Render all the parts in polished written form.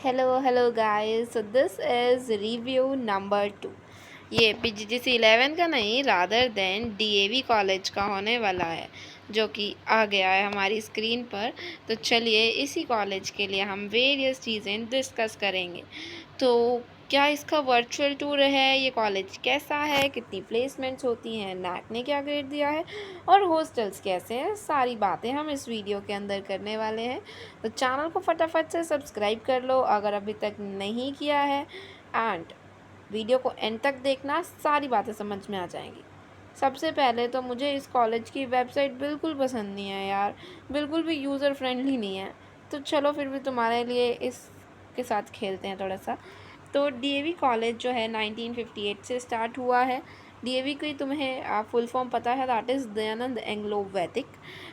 Hello guys. So this is review number 2. ये PGDC 11 का नहीं, रादर देन DAV कॉलेज का होने वाला है, जो कि आ गया है हमारी स्क्रीन पर। तो चलिए इसी कॉलेज के लिए हम वेरियस चीज़ें डिस्कस करेंगे। तो क्या इसका वर्चुअल टूर है, ये कॉलेज कैसा है, कितनी प्लेसमेंट्स होती हैं, नैक ने क्या ग्रेड दिया है और हॉस्टल्स कैसे हैं, सारी बातें हम इस वीडियो के अंदर करने वाले हैं। तो चैनल को फटाफट से सब्सक्राइब कर लो अगर अभी तक नहीं किया है, एंड वीडियो को एंड तक देखना, सारी बातें समझ में आ जाएंगी। सबसे पहले तो मुझे इस कॉलेज की वेबसाइट बिल्कुल पसंद नहीं है यार, बिल्कुल भी यूज़र फ्रेंडली नहीं है। तो चलो फिर भी तुम्हारे लिए इसके साथ खेलते हैं थोड़ा सा। तो DAV कॉलेज जो है 1958 से स्टार्ट हुआ है। DAV की तुम्हें फुल फॉर्म पता है, दैट इज़ दयानंद एंग्लो वैदिक।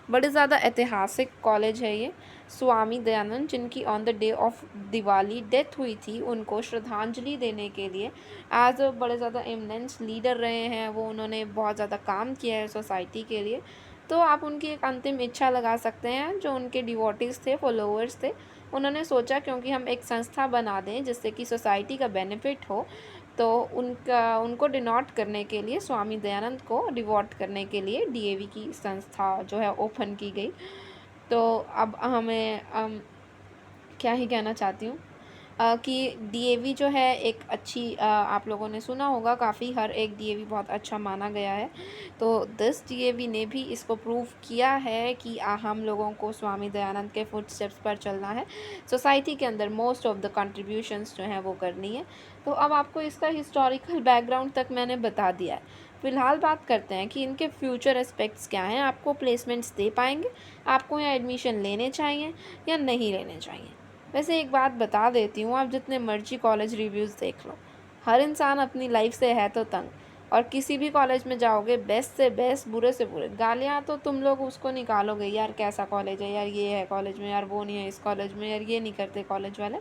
बड़े ज़्यादा ऐतिहासिक कॉलेज है ये। स्वामी दयानंद, जिनकी on the day of Diwali death हुई थी, उनको श्रद्धांजलि देने के लिए एज अ बड़े ज़्यादा एमिनेंस लीडर रहे हैं वो। उन्होंने बहुत ज़्यादा काम किया है सोसाइटी के लिए। तो आप उनकी एक अंतिम इच्छा लगा सकते हैं। जो उनके डिवोटीज़ थे, फॉलोअर्स थे, उन्होंने सोचा क्योंकि हम एक संस्था बना दें जिससे कि सोसाइटी का बेनिफिट हो, तो उनको डिनोट करने के लिए, स्वामी दयानंद को डिवोट करने के लिए DAV की संस्था जो है ओपन की गई। तो अब हमें क्या ही कहना चाहती हूँ कि DAV जो है एक अच्छी, आप लोगों ने सुना होगा काफ़ी, हर एक DAV बहुत अच्छा माना गया है। तो दिस DAV ने भी इसको प्रूव किया है कि हम लोगों को स्वामी दयानंद के फुटस्टेप्स पर चलना है, सोसाइटी के अंदर मोस्ट ऑफ द कंट्रीब्यूशंस जो हैं वो करनी है। तो अब आपको इसका हिस्टोरिकल बैकग्राउंड तक मैंने बता दिया है। फ़िलहाल बात करते हैं कि इनके फ्यूचर एस्पेक्ट्स क्या हैं। आपको प्लेसमेंट्स दे पाएंगे, आपको यहाँ एडमिशन लेने चाहिए या नहीं लेने चाहिए। वैसे एक बात बता देती हूँ, आप जितने मर्जी कॉलेज रिव्यूज़ देख लो, हर इंसान अपनी लाइफ से है तो तंग। और किसी भी कॉलेज में जाओगे, बेस्ट से बेस्ट, बुरे से बुरे गालियाँ तो तुम लोग उसको निकालोगे, यार कैसा कॉलेज है, यार ये है कॉलेज में, यार वो नहीं है इस कॉलेज में, यार ये नहीं करते कॉलेज वाले।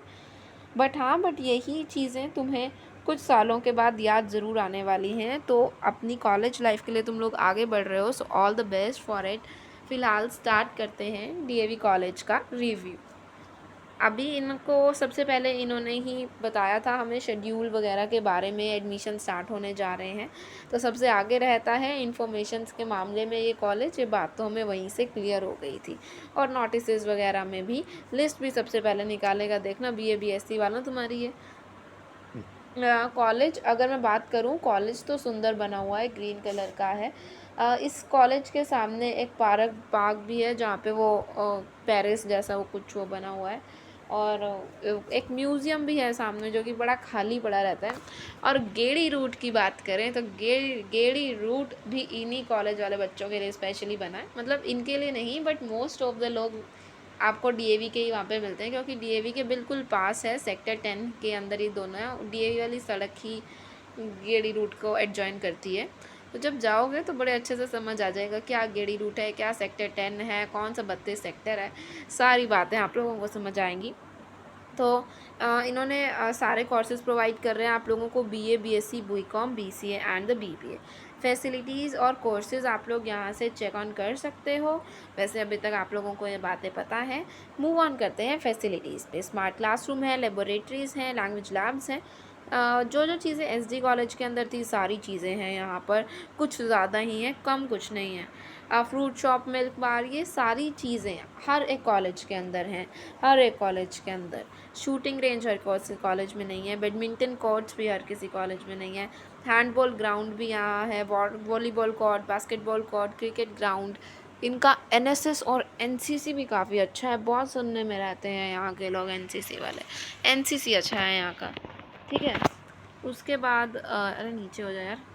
बट यही चीज़ें तुम्हें कुछ सालों के बाद याद ज़रूर आने वाली हैं। तो अपनी कॉलेज लाइफ के लिए तुम लोग आगे बढ़ रहे हो, so all the best for it. फ़िलहाल स्टार्ट करते हैं DAV कॉलेज का रिव्यू। अभी इनको सबसे पहले इन्होंने ही बताया था हमें शेड्यूल वगैरह के बारे में, एडमिशन स्टार्ट होने जा रहे हैं। तो सबसे आगे रहता है इन्फॉर्मेशंस के मामले में ये कॉलेज, ये बात तो हमें वहीं से क्लियर हो गई थी। और नोटिस वगैरह में भी लिस्ट भी सबसे पहले निकालेगा, देखना BA BSc वाला तुम्हारी है। कॉलेज अगर मैं बात करूँ, कॉलेज तो सुंदर बना हुआ है, ग्रीन कलर का है। इस कॉलेज के सामने एक पार्क भी है जहाँ पे वो पेरिस जैसा वो कुछ वो बना हुआ है। और एक म्यूज़ियम भी है सामने जो कि बड़ा खाली पड़ा रहता है। और गेड़ी रूट की बात करें तो गेड़ी रूट भी इन्हीं कॉलेज वाले बच्चों के लिए स्पेशली बना है। मतलब इनके लिए नहीं, बट मोस्ट ऑफ द लोग आपको DAV के ही वहाँ पे मिलते हैं, क्योंकि DAV के बिल्कुल पास है, सेक्टर 10 के अंदर ही दोनों है। DAV वाली सड़क ही गेड़ी रूट को एडजॉइन करती है। तो जब जाओगे तो बड़े अच्छे से समझ आ जाएगा क्या गेड़ी रूट है, क्या सेक्टर 10 है, कौन सा 32 सेक्टर है, सारी बातें आप लोगों को समझ आएंगी। तो इन्होंने सारे कोर्सेज़ प्रोवाइड कर रहे हैं आप लोगों को, BA BSc BCom BCA and the BBA। Facilities और कोर्सेज़ आप लोग यहाँ से चेक ऑन कर सकते हो। वैसे अभी तक आप लोगों को ये बातें पता है। मूव ऑन करते हैं फैसिलिटीज़ पे। स्मार्ट क्लासरूम है, लेबोरेटरीज़ हैं, लैंग्वेज लैब्स हैं। जो जो चीज़ें SD कॉलेज के अंदर थी सारी चीज़ें हैं यहाँ पर, कुछ ज़्यादा ही हैं, कम कुछ नहीं है। फ्रूट शॉप, मिल्क बार, ये सारी चीज़ें हर एक कॉलेज के अंदर हैं, हर एक कॉलेज के अंदर। शूटिंग रेंज हर किसी कॉलेज में नहीं है, बैडमिंटन कोर्ट्स भी हर किसी कॉलेज में नहीं है, हैंडबॉल ग्राउंड भी यहाँ है, volleyball court, basketball court, cricket ground. इनका NSS और NCC भी काफ़ी अच्छा है, बहुत सुनने में रहते हैं यहाँ के लोग NCC वाले। NCC अच्छा है यहाँ का, ठीक है। उसके बाद अरे नीचे हो जाए यार।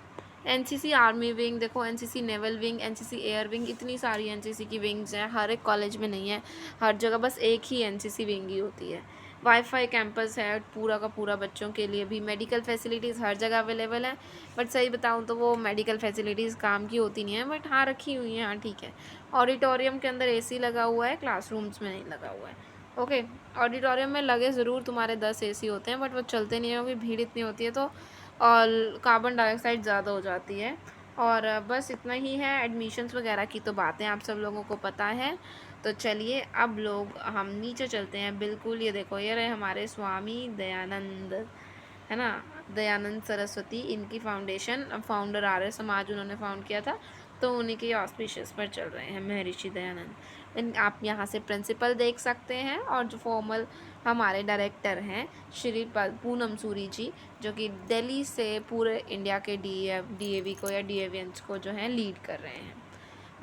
NCC आर्मी विंग देखो, NCC naval wing, NCC air wing, इतनी सारी NCC की विंग्स हैं, हर एक कॉलेज में नहीं है। हर जगह बस एक ही NCC विंग ही होती है। वाईफाई कैंपस है पूरा का पूरा बच्चों के लिए भी। मेडिकल फैसिलिटीज़ हर जगह अवेलेबल है, बट सही बताऊँ तो वो मेडिकल फैसिलिटीज़ काम की होती नहीं है, बट हाँ रखी हुई हैं, हाँ ठीक है। ऑडिटोरियम के अंदर AC लगा हुआ है, क्लासरूम्स में नहीं लगा हुआ है। ओके, ऑडिटोरियम में लगे ज़रूर तुम्हारे 10 AC होते हैं, बट वो चलते नहीं है क्योंकि भीड़ इतनी होती है, तो और कार्बन डाइऑक्साइड ज़्यादा हो जाती है। और बस इतना ही है। एडमिशन्स वगैरह की तो बातें आप सब लोगों को पता है। तो चलिए अब लोग हम नीचे चलते हैं। बिल्कुल ये देखो, ये रहे हमारे स्वामी दयानंद, है ना, दयानंद सरस्वती, इनकी फाउंडेशन, फाउंडर आर्य समाज उन्होंने फाउंड किया था, तो उन्हीं के ऑस्पिशियस पर चल रहे हैं महर्षि दयानंद। आप यहाँ से प्रिंसिपल देख सकते हैं, और जो फॉर्मल हमारे डायरेक्टर हैं श्री पूनम सूरी जी, जो कि दिल्ली से पूरे इंडिया के डीएवी को या डीएवीएंस को जो है लीड कर रहे हैं।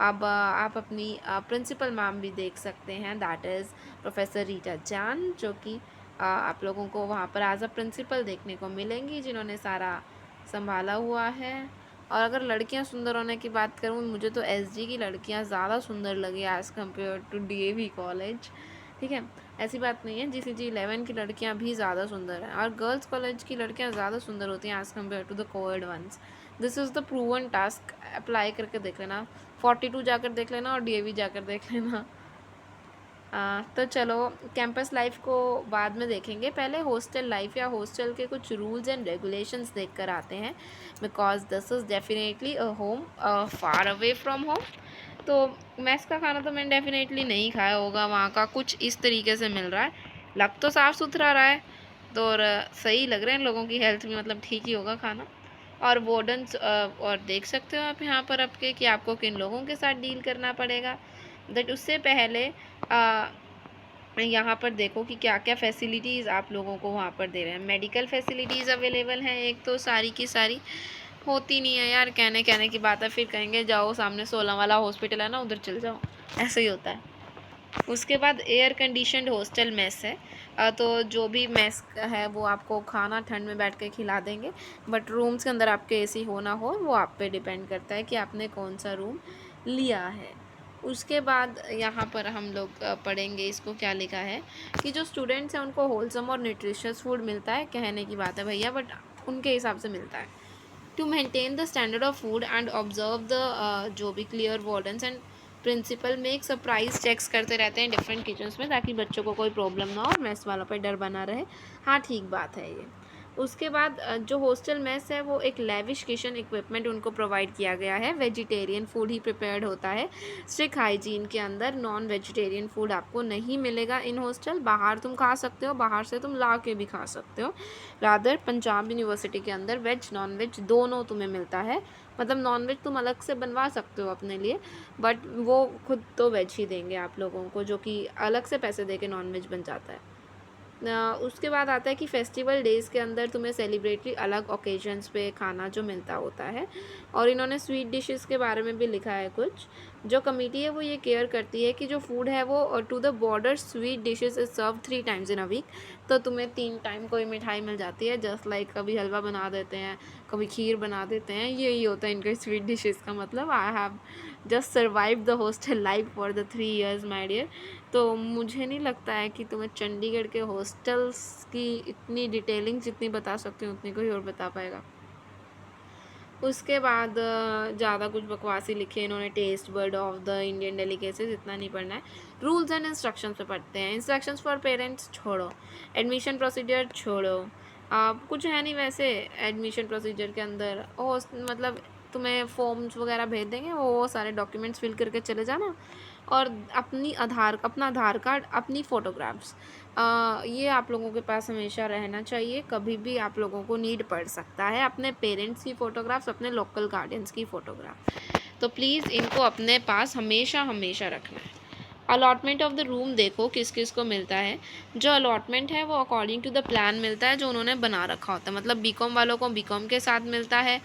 अब आप अपनी प्रिंसिपल मैम भी देख सकते हैं, दैट इज़ प्रोफेसर रीटा जान, जो कि आप लोगों को वहाँ पर एज अ प्रिंसिपल देखने को मिलेंगी, जिन्होंने सारा संभाला हुआ है। और अगर लड़कियाँ सुंदर होने की बात करूँ, मुझे तो एसजी की लड़कियाँ ज़्यादा सुंदर लगी as compare to DAV college. ठीक है, ऐसी बात नहीं है, जीसीजी 11 की लड़कियाँ भी ज़्यादा सुंदर हैं, और गर्ल्स कॉलेज की लड़कियाँ ज़्यादा सुंदर होती हैं as compare to the coed ones. This is the proven task, apply करके देख लेना, 42 जाकर देख लेना और डीएवी जाकर देख लेना। तो चलो कैंपस लाइफ को बाद में देखेंगे, पहले हॉस्टल लाइफ या हॉस्टल के कुछ रूल्स एंड रेगुलेशंस देख कर आते हैं, because this is definitely a home far away from home. तो मैस का खाना तो मैंने डेफिनेटली नहीं खाया होगा, वहाँ का कुछ इस तरीके से मिल रहा है, लग तो साफ़ सुथरा रहा है, तो और सही लग रहे हैं लोगों की हेल्थ भी, मतलब ठीक ही होगा खाना। और वार्डन्स और देख सकते हो आप यहाँ पर आपके कि आपको किन लोगों के साथ डील करना पड़ेगा। दैट उससे पहले यहाँ पर देखो कि क्या क्या फैसिलिटीज़ आप लोगों को वहाँ पर दे रहे हैं। मेडिकल फैसिलिटीज़ अवेलेबल हैं, एक तो सारी की सारी होती नहीं है यार, कहने की बात है, फिर कहेंगे जाओ सामने 16 वाला हॉस्पिटल है ना, उधर चल जाओ, ऐसे ही होता है। उसके बाद एयर कंडीशनड हॉस्टल मेस है, तो जो भी मेस है वो आपको खाना ठंड में बैठ के खिला देंगे, बट रूम्स के अंदर आपके एसी हो ना हो वो आप पे डिपेंड करता है कि आपने कौन सा रूम लिया है। उसके बाद यहाँ पर हम लोग पढ़ेंगे, इसको क्या लिखा है कि जो स्टूडेंट्स हैं उनको होलसम और न्यूट्रिशियस फूड मिलता है, कहने की बात है भैया, बट उनके हिसाब से मिलता है। To maintain the standard of food and observe the जो भी क्लियर वार्डन्स एंड प्रिंसिपल में एक सरप्राइज चेक्स करते रहते हैं डिफरेंट किचन्स में, ताकि बच्चों को कोई प्रॉब्लम ना हो, मेस वालों पर डर बना रहे। हाँ ठीक बात है ये। उसके बाद जो हॉस्टल मेस है वो एक लेविश किचन इक्विपमेंट उनको प्रोवाइड किया गया है, वेजिटेरियन फूड ही प्रिपेयर्ड होता है स्ट्रिक्ट हाइजीन के अंदर, नॉन वेजिटेरियन फूड आपको नहीं मिलेगा इन हॉस्टल। बाहर तुम खा सकते हो, बाहर से तुम ला के भी खा सकते हो, रादर पंजाब यूनिवर्सिटी के अंदर वेज नॉन वेज दोनों तुम्हें मिलता है, मतलब नॉन वेज तुम अलग से बनवा सकते हो अपने लिए, बट वो खुद तो वेज ही देंगे आप लोगों को, जो कि अलग से पैसे दे के नॉन वेज बन जाता है। उसके बाद आता है कि फेस्टिवल डेज़ के अंदर तुम्हें सेलिब्रेटरी अलग ओकेजन्स पे खाना जो मिलता होता है, और इन्होंने स्वीट डिशेस के बारे में भी लिखा है कुछ। जो कमेटी है वो ये केयर करती है कि जो फूड है वो to the border sweet dishes is serve 3 times in a week, तो तुम्हें 3 टाइम कोई मिठाई मिल जाती है, जस्ट लाइक कभी हलवा बना देते हैं, कभी खीर बना देते हैं, यही होता है इनके स्वीट डिशेस का मतलब। I have just survive the hostel life for the 3 years my dear. तो मुझे नहीं लगता है कि तुम्हें चंडीगढ़ के हॉस्टल्स की इतनी डिटेलिंग जितनी बता सकती हूँ उतनी कोई और बता पाएगा। उसके बाद ज़्यादा कुछ बकवासी लिखे इन्होंने, taste bud of the Indian delicacies, इतना नहीं पढ़ना है। रूल्स एंड इंस्ट्रक्शंस पे पढ़ते हैं। इंस्ट्रक्शंस फॉर पेरेंट्स छोड़ो, एडमिशन प्रोसीजर छोड़ो, कुछ है नहीं वैसे एडमिशन प्रोसीजर के अंदर। मतलब तुम्हें फॉर्म्स वगैरह भेज देंगे, वो सारे डॉक्यूमेंट्स फिल करके चले जाना, और अपना आधार कार्ड, अपनी फ़ोटोग्राफ्स, ये आप लोगों के पास हमेशा रहना चाहिए, कभी भी आप लोगों को नीड पड़ सकता है अपने पेरेंट्स की फ़ोटोग्राफ्स, अपने लोकल गार्डियंस की फ़ोटोग्राफ, तो प्लीज़ इनको अपने पास हमेशा हमेशा रखना है। अलॉटमेंट ऑफ द रूम देखो किस किस को मिलता है। जो अलॉटमेंट है वो अकॉर्डिंग टू द प्लान मिलता है जो उन्होंने बना रखा होता है, मतलब बीकॉम वालों को बीकॉम के साथ मिलता है,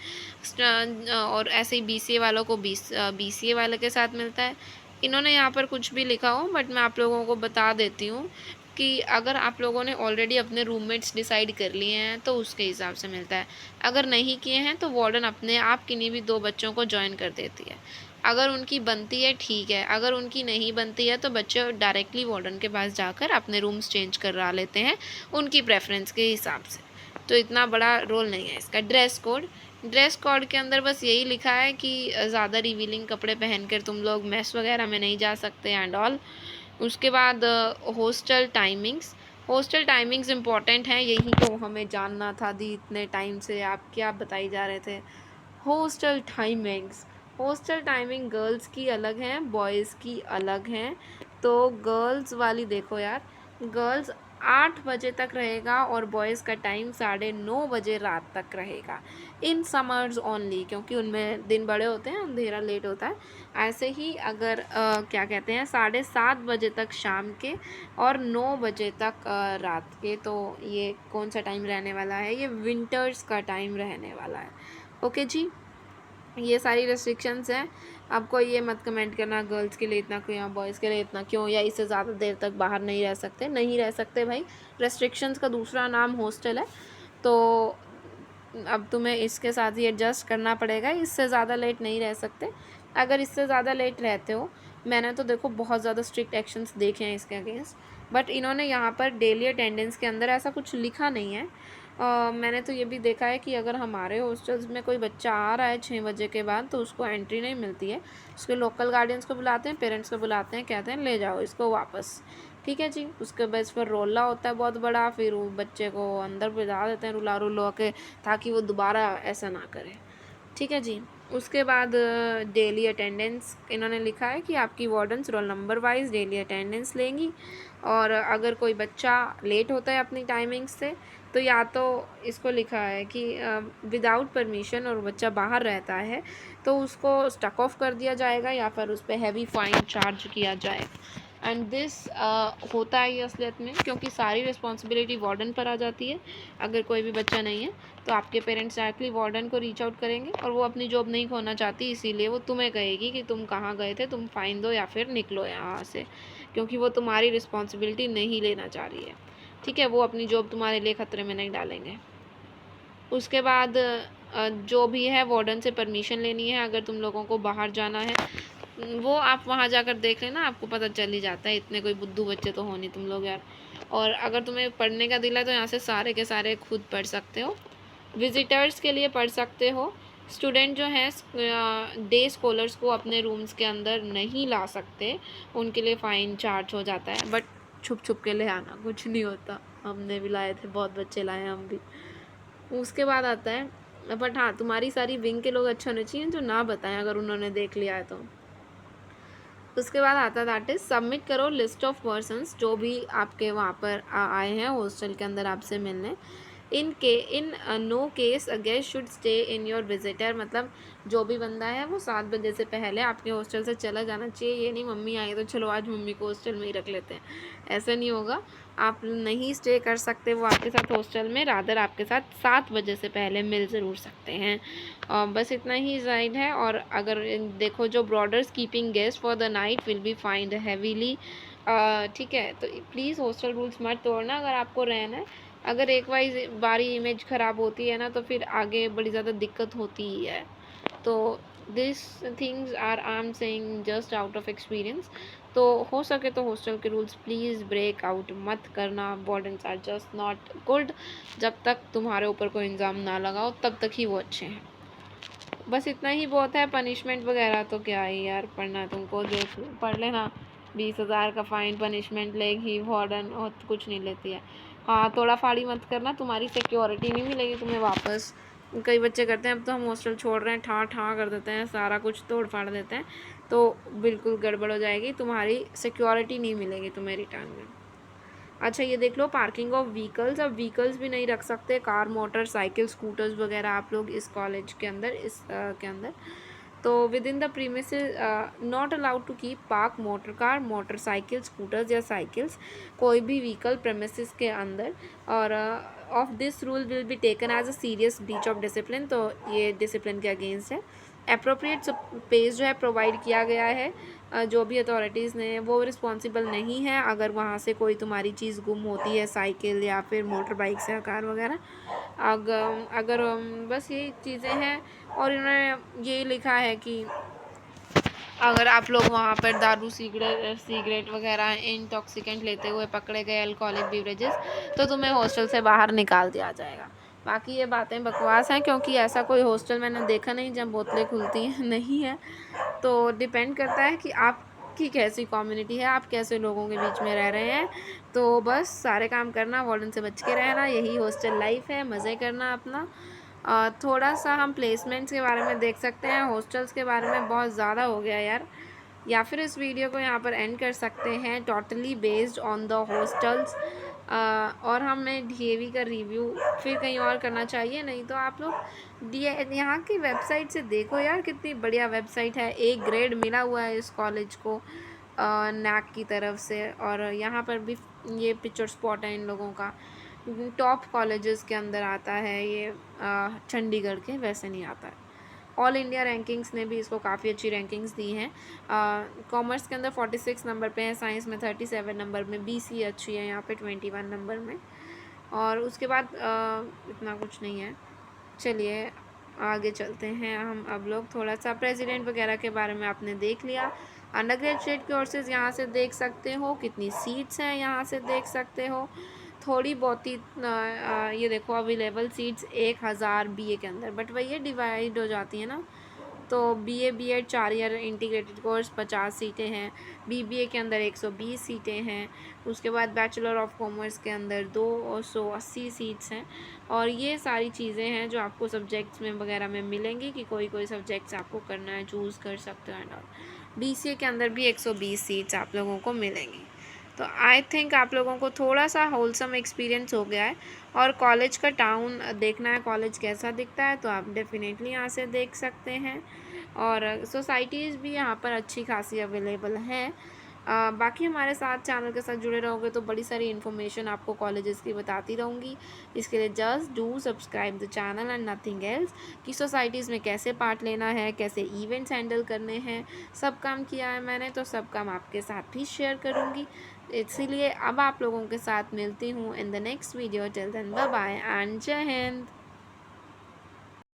और ऐसे ही बीसीए वालों को बीसीए वाले के साथ मिलता है। इन्होंने यहाँ पर कुछ भी लिखा हो, बट मैं आप लोगों को बता देती हूँ कि अगर आप लोगों ने ऑलरेडी अपने रूममेट्स डिसाइड कर लिए हैं तो उसके हिसाब से मिलता है, अगर नहीं किए हैं तो वार्डन अपने आप किन्हीं भी 2 बच्चों को ज्वाइन कर देती है। अगर उनकी बनती है ठीक है, अगर उनकी नहीं बनती है तो बच्चे डायरेक्टली वार्डन के पास जाकर अपने रूम्स चेंज करा लेते हैं उनकी प्रेफरेंस के हिसाब से, तो इतना बड़ा रोल नहीं है इसका। ड्रेस कोड के अंदर बस यही लिखा है कि ज़्यादा रिवीलिंग कपड़े पहनकर तुम लोग मेस वगैरह में नहीं जा सकते एंड ऑल। उसके बाद हॉस्टल टाइमिंग्स इम्पॉर्टेंट हैं, यही तो हमें जानना था दी इतने टाइम से, आप क्या बताई जा रहे थे। हॉस्टल टाइमिंग गर्ल्स की अलग हैं, बॉयज़ की अलग हैं। तो गर्ल्स वाली देखो यार, गर्ल्स 8 बजे तक रहेगा और बॉयज़ का टाइम 9:30 बजे रात तक रहेगा, इन समर्स ओनली, क्योंकि उनमें दिन बड़े होते हैं, अंधेरा लेट होता है। ऐसे ही अगर क्या कहते हैं 7:30 बजे तक शाम के और 9 बजे तक रात के, तो ये कौन सा टाइम रहने वाला है, ये विंटर्स का टाइम रहने वाला है। ओके जी, ये सारी रेस्ट्रिक्शंस हैं। आपको ये मत कमेंट करना गर्ल्स के लिए इतना क्यों या बॉयज़ के लिए इतना क्यों, या इससे ज़्यादा देर तक बाहर नहीं रह सकते, नहीं रह सकते भाई। रेस्ट्रिक्शंस का दूसरा नाम हॉस्टल है, तो अब तुम्हें इसके साथ ही एडजस्ट करना पड़ेगा, इससे ज़्यादा लेट नहीं रह सकते। अगर इससे ज़्यादा लेट रहते हो, मैंने तो देखो बहुत ज़्यादा स्ट्रिक्ट एक्शंस देखे हैं इसके अगेंस्ट, बट इन्होंने यहाँ पर डेली अटेंडेंस के अंदर ऐसा कुछ लिखा नहीं है। मैंने तो ये भी देखा है कि अगर हमारे हॉस्टल्स में कोई बच्चा आ रहा है 6 बजे के बाद, तो उसको एंट्री नहीं मिलती है। उसके लोकल गार्डियंस को बुलाते हैं, पेरेंट्स को बुलाते हैं, कहते हैं ले जाओ इसको वापस, ठीक है जी। उसके बाद फिर रोला होता है बहुत बड़ा, फिर वो बच्चे को अंदर भिजा देते हैं रुला रुला के, ताकि वो दोबारा ऐसा ना करे, ठीक है जी। उसके बाद डेली अटेंडेंस इन्होंने लिखा है कि आपकी wardens roll number wise daily attendance लेंगी, और अगर कोई बच्चा लेट होता है अपनी टाइमिंग से, तो या तो इसको लिखा है कि विदाउट परमिशन और बच्चा बाहर रहता है तो उसको स्टक ऑफ कर दिया जाएगा, या फिर उस पर हैवी फाइन चार्ज किया जाएगा। एंड दिस होता है ये असलियत में, क्योंकि सारी रिस्पॉन्सिबिलिटी वार्डन पर आ जाती है। अगर कोई भी बच्चा नहीं है तो आपके पेरेंट्स डायरेक्टली वार्डन को रीच आउट करेंगे, और वो अपनी जॉब नहीं खोना चाहती, इसीलिए वो तुम्हें कहेगी कि तुम कहाँ गए थे, तुम फाइन दो या फिर निकलो यहाँ से, क्योंकि वो तुम्हारी रिस्पॉन्सिबिलिटी नहीं लेना चाह रही है, ठीक है। वो अपनी जॉब तुम्हारे लिए ख़तरे में नहीं डालेंगे। उसके बाद जो भी है वार्डन से परमिशन लेनी है अगर तुम लोगों को बाहर जाना है, वो आप वहाँ जाकर देख लेना, आपको पता चल ही जाता है। इतने कोई बुद्धू बच्चे तो हो नहीं तुम लोग यार। और अगर तुम्हें पढ़ने का दिल है तो यहाँ से सारे के सारे खुद पढ़ सकते हो, विजिटर्स के लिए पढ़ सकते हो। स्टूडेंट जो हैं डे स्कॉलर्स को अपने रूम्स के अंदर नहीं ला सकते, उनके लिए फ़ाइन चार्ज हो जाता है, बट छुप छुप के ले आना, कुछ नहीं होता। हमने भी लाए थे, बहुत बच्चे लाए हैं हम भी। उसके बाद आता है, बट हाँ तुम्हारी सारी विंग के लोग अच्छे होने चाहिए जो ना बताएं अगर उन्होंने देख लिया है तो। उसके बाद आता है दैट इज़ सबमिट करो लिस्ट ऑफ पर्सन्स जो भी आपके वहाँ पर आए हैं हॉस्टल के अंदर आपसे मिलने। In no case a guest should stay in your visitor, मतलब जो भी बंदा है वो 7 बजे से पहले आपके हॉस्टल से चला जाना चाहिए। ये नहीं मम्मी आई तो चलो आज मम्मी को हॉस्टल में ही रख लेते हैं, ऐसा नहीं होगा। आप नहीं स्टे कर सकते वो आपके साथ हॉस्टल में, रादर आपके साथ 7 बजे से पहले मिल ज़रूर सकते हैं। बस इतना ही साइड है। और अगर देखो जो boarders keeping guest for the night will be fined heavily, ठीक है। तो प्लीज़ हॉस्टल रूल्स मत तोड़ना अगर आपको रहना है। अगर एक बारी इमेज ख़राब होती है ना तो फिर आगे बड़ी ज़्यादा दिक्कत होती ही है। तो this things are I am saying just out of experience. तो हो सके तो हॉस्टल के रूल्स प्लीज़ ब्रेक आउट मत करना। Wardens are just not good. जब तक तुम्हारे ऊपर कोई इल्ज़ाम ना लगाओ तब तक ही वो अच्छे हैं। बस इतना ही बहुत है। पनिशमेंट वगैरह तो क्या ही यार, पढ़ना है तुमको देख पढ़ लेना। 20,000 का फ़ाइन पनिशमेंट लेगी वार्डन, और कुछ नहीं लेती है। हाँ थोड़ा फाड़ी मत करना, तुम्हारी सिक्योरिटी नहीं मिलेगी तुम्हें वापस। कई बच्चे करते हैं अब तो हम हॉस्टल छोड़ रहे हैं ठाँ ठाँ कर देते हैं, सारा कुछ तोड़ फाड़ देते हैं, तो बिल्कुल गड़बड़ हो जाएगी, तुम्हारी सिक्योरिटी नहीं मिलेगी तुम्हें रिटर्न में। अच्छा ये देख लो पार्किंग ऑफ व्हीकल्स, अब व्हीकल्स भी नहीं रख सकते, कार मोटर साइकिल स्कूटर्स वगैरह आप लोग इस कॉलेज के अंदर के अंदर। तो within the premises not allowed to keep park motor car motorcycle scooters या साइकिल्स, कोई भी व्हीकल प्रेमिसेस के अंदर। और of this rule will be taken as a serious breach of discipline, तो ये डिसिप्लिन के अगेंस्ट है। अप्रोप्रिएट स्पेस जो है प्रोवाइड किया गया है, जो भी अथॉरिटीज़ ने वो रिस्पॉन्सिबल नहीं है अगर वहाँ से कोई तुम्हारी चीज़ गुम होती है, साइकिल या फिर मोटर बाइक या कार वगैरह। अगर बस ये चीज़ें हैं। और इन्होंने ये लिखा है कि अगर आप लोग वहाँ पर दारू सिगरेट वगैरह इंटॉक्सिकेंट लेते हुए पकड़े गए अल्कोहलिक बेवरेजेस, तो तुम्हें हॉस्टल से बाहर निकाल दिया जाएगा। बाकी ये बातें बकवास हैं, क्योंकि ऐसा कोई हॉस्टल मैंने देखा नहीं जब बोतलें खुलती हैं, नहीं है। तो डिपेंड करता है कि आपकी कैसी कम्युनिटी है, आप कैसे लोगों के बीच में रह रहे हैं। तो बस सारे काम करना, वार्डन से बच के रहना, यही हॉस्टल लाइफ है, मज़े करना अपना। थोड़ा सा हम प्लेसमेंट्स के बारे में देख सकते हैं। हॉस्टल्स के बारे में बहुत ज़्यादा हो गया यार, या फिर इस वीडियो को यहाँ पर एंड कर सकते हैं, totally based on the hostels. और हमें डीएवी का रिव्यू फिर कहीं और करना चाहिए, नहीं तो आप लोग यहाँ की वेबसाइट से देखो यार, कितनी बढ़िया वेबसाइट है। A ग्रेड मिला हुआ है इस कॉलेज को नैक की तरफ से। और यहाँ पर भी ये पिक्चर स्पॉट है इन लोगों का। टॉप कॉलेजेस के अंदर आता है ये, चंडीगढ़ के वैसे नहीं आता है। ऑल इंडिया रैंकिंग्स ने भी इसको काफ़ी अच्छी रैंकिंग्स दी हैं। कॉमर्स के अंदर 46 नंबर पे है, साइंस में 37 नंबर में, BC अच्छी है यहाँ पे 21 नंबर में। और उसके बाद इतना कुछ नहीं है। चलिए आगे चलते हैं हम अब लोग। थोड़ा सा प्रेसिडेंट वगैरह के बारे में आपने देख लिया। अंडर ग्रेजुएट कोर्सेज़ यहाँ से देख सकते हो, कितनी सीट्स हैं यहाँ से देख सकते हो। थोड़ी बहुत ही ये देखो अवेलेबल सीट्स 1000 BA के अंदर, बट वही ये डिवाइड हो जाती है ना। तो BA B.Ed 4 year integrated course 50 सीटें हैं। BBA के अंदर 120 सीटें हैं। उसके बाद बैचलर ऑफ कॉमर्स के अंदर 280 सीट्स हैं। और ये सारी चीज़ें हैं जो आपको सब्जेक्ट्स में वगैरह में मिलेंगी कि कोई सब्जेक्ट्स आपको करना है, चूज़ कर सकते हो एंड ऑल। BCA के अंदर भी 120 सीट्स आप लोगों को मिलेंगी। तो आई थिंक आप लोगों को थोड़ा सा होलसम एक्सपीरियंस हो गया है। और कॉलेज का टाउन देखना है, कॉलेज कैसा दिखता है, तो आप डेफिनेटली यहाँ से देख सकते हैं। और सोसाइटीज़ भी यहाँ पर अच्छी खासी अवेलेबल हैं। बाकी हमारे साथ चैनल के साथ जुड़े रहोगे तो बड़ी सारी इन्फॉर्मेशन आपको कॉलेजेस की बताती रहूँगी। इसके लिए just do subscribe the channel and nothing else. कि सोसाइटीज़ में कैसे पार्ट लेना है, कैसे इवेंट्स हैंडल करने हैं, सब काम किया है मैंने, तो सब काम आपके साथ भी शेयर करूँगी। इसीलिए अब आप लोगों के साथ मिलती हूँ in the next video. Till then bye bye and Jai Hind.